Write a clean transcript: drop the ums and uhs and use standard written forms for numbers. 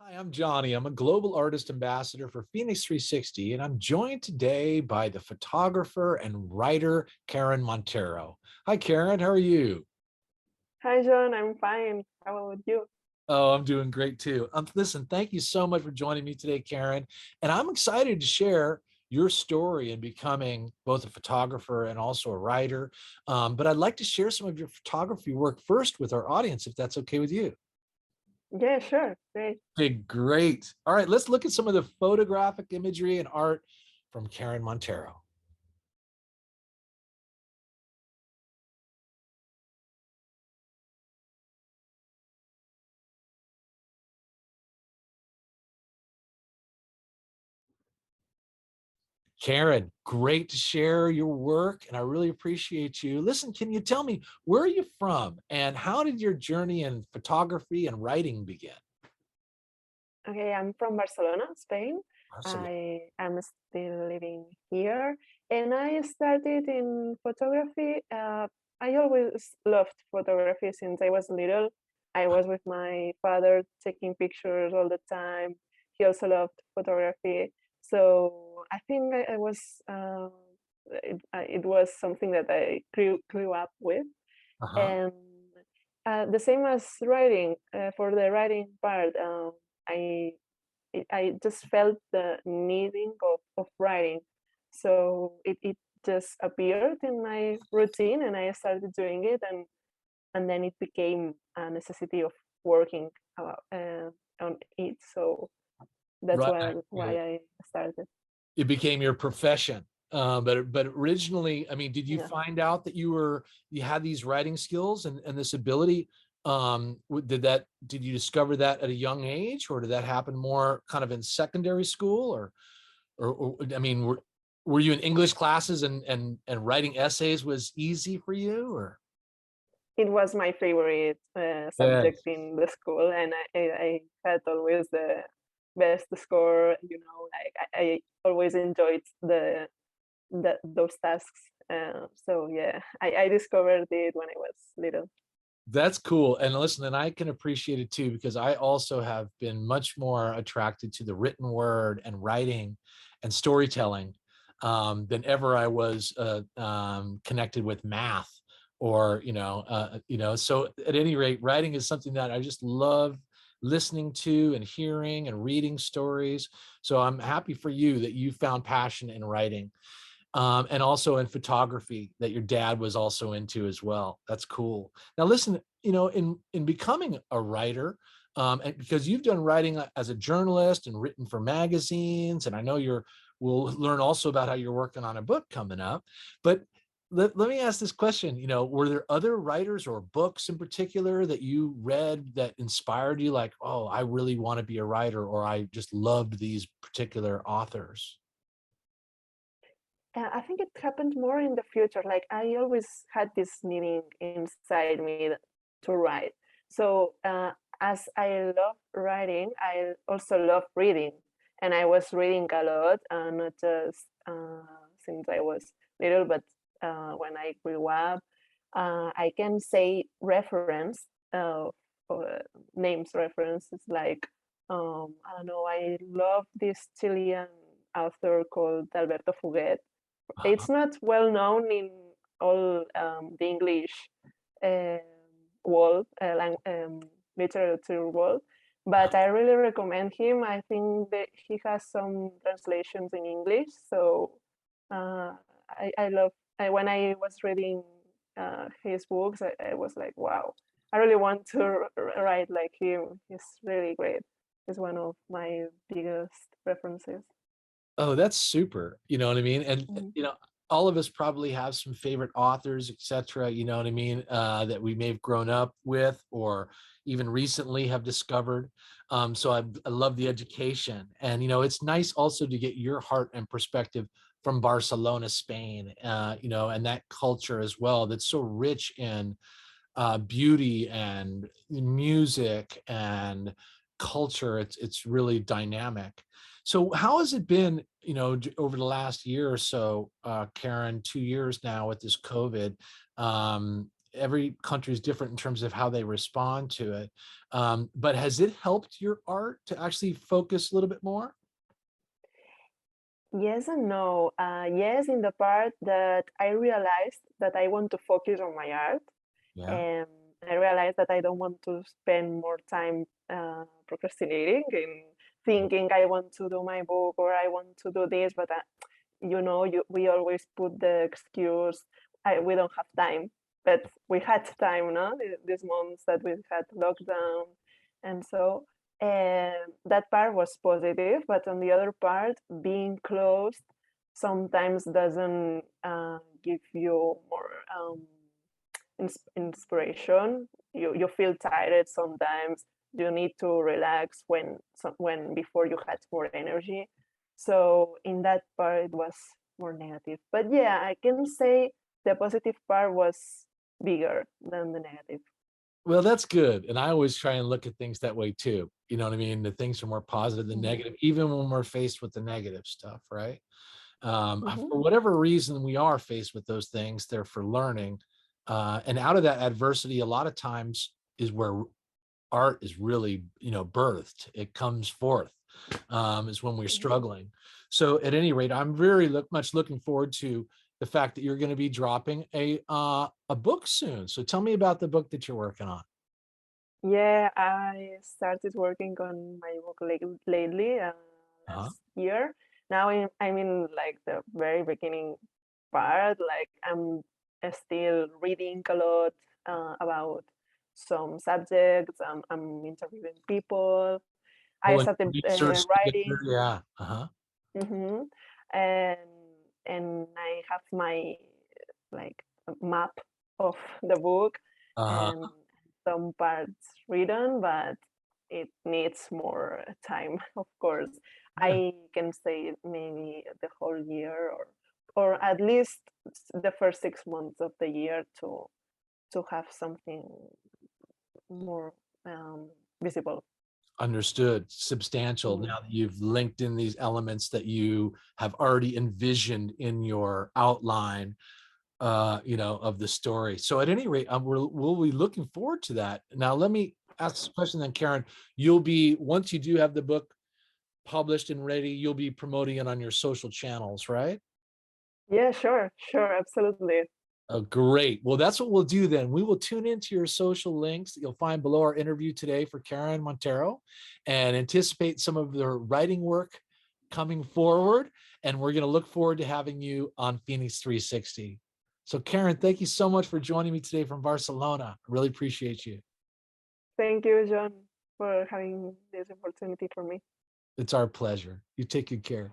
Hi, I'm Johnny. I'm a global artist ambassador for FENIX360, and I'm joined today by the photographer and writer, KAREN Montero. Hi, KAREN. How are you? Hi, John. I'm fine. How about you? Oh, I'm doing great too. Listen, thank you so much for joining me today, KAREN. And I'm excited to share your story in becoming both a photographer and also a writer. But I'd like to share some of your photography work first with our audience, if that's okay with you. Yeah, sure. Great. Okay, great. All right, let's look at some of the photographic imagery and art from KAREN Montero. KAREN, great to share your work, and I really appreciate you. Listen, can you tell me, where are you from and how did your journey in photography and writing begin? Okay, I'm from Barcelona, Spain. Barcelona. I am still living here, and I started in photography. I always loved photography since I was little. I was with my father taking pictures all the time. He also loved photography, so I think I was. It was something that I grew up with. Uh-huh. And the same as writing, for the writing part, I I just felt the needing of writing. So it just appeared in my routine and I started doing it, and then it became a necessity of working on it. So that's Right. why I started. It became your profession. But originally, I mean, did you Yeah. find out that you had these writing skills and this ability? Did you discover that at a young age, or did that happen more kind of in secondary school, or I mean, were you in English classes and writing essays was easy for you, or? It was my favorite subject Yes. in the school, and I had always the best score. Like I always enjoyed those tasks. So yeah, I discovered it when I was little. That's cool. And listen, and I can appreciate it too, because I also have been much more attracted to the written word and writing and storytelling than ever I was connected with math or, so at any rate, writing is something that I just love listening to and hearing and reading stories. So I'm happy for you that you found passion in writing, and also in photography that your dad was also into as well. That's cool. Now, listen, in becoming a writer, and because you've done writing as a journalist and written for magazines, and I know we'll learn also about how you're working on a book coming up. But let me ask this question. Were there other writers or books in particular that you read that inspired you, like, oh, I really want to be a writer, or I just loved these particular authors? I think it happened more in the future. Like I always had this needing inside me to write. So as I love writing, I also love reading, and I was reading a lot, not just since I was little, but when I grew up. I can say reference, or names references like I don't know. I love this Chilean author called Alberto Fuguet. It's not well known in all the English um, world, literature world, but I really recommend him. I think that he has some translations in English, so uh, I love. When I was reading his books, I was like, wow, I really want to write like him. He's really great. He's one of my biggest references. Oh, that's super. You know what I mean? And Mhm. all of us probably have some favorite authors, etc. You know what I mean? That we may have grown up with, or even recently have discovered. So I love the education, and it's nice also to get your heart and perspective from Barcelona, Spain. And that culture as well. That's so rich in beauty and music and culture. It's really dynamic. So how has it been, over the last year or so, KAREN, 2 years now with this COVID? every country is different in terms of how they respond to it. But has it helped your art to actually focus a little bit more? Yes and no. Yes, in the part that I realized that I want to focus on my art, Yeah. and I realized that I don't want to spend more time procrastinating and thinking I want to do my book or I want to do this, but we always put the excuse, we don't have time. But we had time, no? These months that we had lockdown, and so that part was positive. But on the other part, being closed sometimes doesn't give you more inspiration. You feel tired sometimes. You need to relax when before you had more energy. So in that part it was more negative. But yeah, I can say the positive part was bigger than the negative. Well, that's good. And I always try and look at things that way too. You know what I mean? The things are more positive than Mhm. negative, even when we're faced with the negative stuff, right? Mhm. For whatever reason we are faced with those things, they're for learning. And out of that adversity, a lot of times is where art is really, birthed. It comes forth, is when we're Mhm. struggling. So at any rate, I'm very much looking forward to the fact that you're going to be dropping a book soon. So tell me about the book that you're working on. Yeah, I started working on my book lately, Uh-huh. last year. Now I'm in like the very beginning part. Like I'm still reading a lot about some subjects. I'm interviewing people. I Pulling started research together. writing, Yeah. Uh-huh. hmm and I have my like map of the book and Uh-huh. some parts written, but it needs more time, of course. Yeah. I can say maybe the whole year or at least the first 6 months of the year to have something more visible. Understood. Substantial. Mm. Now that you've linked in these elements that you have already envisioned in your outline, of the story. So at any rate, we'll be looking forward to that. Now, let me ask this question then, Karen. You'll be, once you do have the book published and ready, you'll be promoting it on your social channels, right? Yeah, sure, sure, absolutely. Oh, great. Well, that's what we'll do then. We will tune into your social links that you'll find below our interview today for Karen Montero and anticipate some of their writing work coming forward. And we're going to look forward to having you on FENIX360. So, Karen, thank you so much for joining me today from Barcelona. I really appreciate you. Thank you, John, for having this opportunity for me. It's our pleasure. You take good care.